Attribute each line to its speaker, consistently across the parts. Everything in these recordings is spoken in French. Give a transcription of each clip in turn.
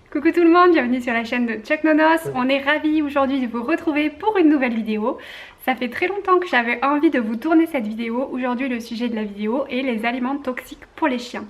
Speaker 1: Coucou tout le monde, bienvenue sur la chaîne de Chuck Nonos. On est ravis aujourd'hui de vous retrouver pour une nouvelle vidéo. Ça fait très longtemps que j'avais envie de vous tourner cette vidéo. Aujourd'hui le sujet de la vidéo est les aliments toxiques pour les chiens.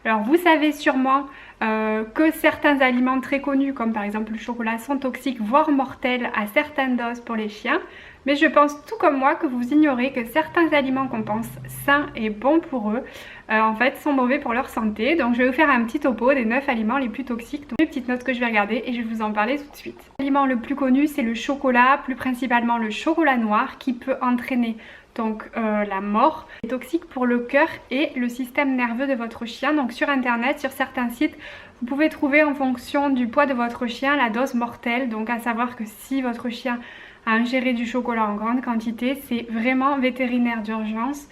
Speaker 1: Alors vous savez sûrement que certains aliments très connus comme par exemple le chocolat sont toxiques voire mortels à certaines doses pour les chiens. Mais je pense tout comme moi que vous ignorez que certains aliments qu'on pense sains et bons pour eux en fait sont mauvais pour leur santé. Donc je vais vous faire un petit topo des 9 aliments les plus toxiques. Donc, une petite note que je vais regarder et je vais vous en parler tout de suite. L'aliment le plus connu c'est le chocolat, plus principalement le chocolat noir qui peut entraîner donc la mort. C'est toxique pour le cœur et le système nerveux de votre chien. Donc sur internet, sur certains sites, vous pouvez trouver en fonction du poids de votre chien la dose mortelle. Donc à savoir que si votre chien a ingéré du chocolat en grande quantité, c'est vraiment vétérinaire d'urgence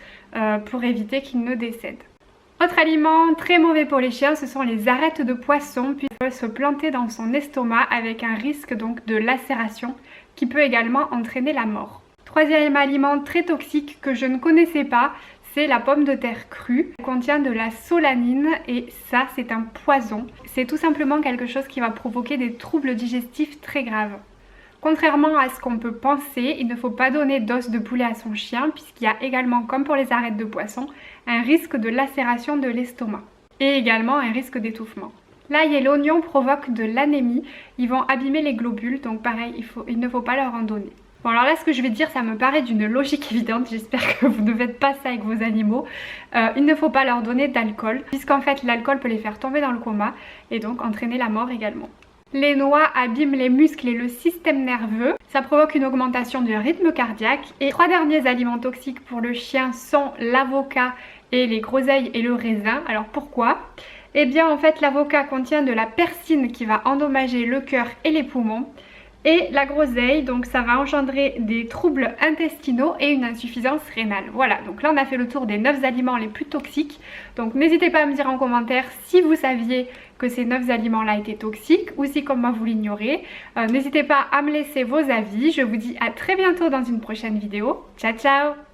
Speaker 1: pour éviter qu'il ne décède. Autre aliment très mauvais pour les chiens, ce sont les arêtes de poisson, puisqu'elles peuvent se planter dans son estomac avec un risque donc de lacération qui peut également entraîner la mort. Troisième aliment très toxique que je ne connaissais pas, c'est la pomme de terre crue. Elle contient de la solanine et ça c'est un poison. C'est tout simplement quelque chose qui va provoquer des troubles digestifs très graves. Contrairement à ce qu'on peut penser, il ne faut pas donner d'os de poulet à son chien puisqu'il y a également, comme pour les arêtes de poisson, un risque de lacération de l'estomac et également un risque d'étouffement. L'ail et l'oignon provoquent de l'anémie, ils vont abîmer les globules, donc pareil, il ne faut pas leur en donner. Bon alors là ce que je vais dire ça me paraît d'une logique évidente, j'espère que vous ne faites pas ça avec vos animaux. Il ne faut pas leur donner d'alcool puisqu'en fait l'alcool peut les faire tomber dans le coma et donc entraîner la mort également. Les noix abîment les muscles et le système nerveux, ça provoque une augmentation du rythme cardiaque. Et les 3 derniers aliments toxiques pour le chien sont l'avocat et les groseilles et le raisin. Alors pourquoi ? Eh bien en fait l'avocat contient de la persine qui va endommager le cœur et les poumons. Et la groseille, donc ça va engendrer des troubles intestinaux et une insuffisance rénale. Voilà, donc là on a fait le tour des 9 aliments les plus toxiques. Donc n'hésitez pas à me dire en commentaire si vous saviez que ces 9 aliments-là étaient toxiques ou si comme moi vous l'ignorez. N'hésitez pas à me laisser vos avis. Je vous dis à très bientôt dans une prochaine vidéo. Ciao ciao!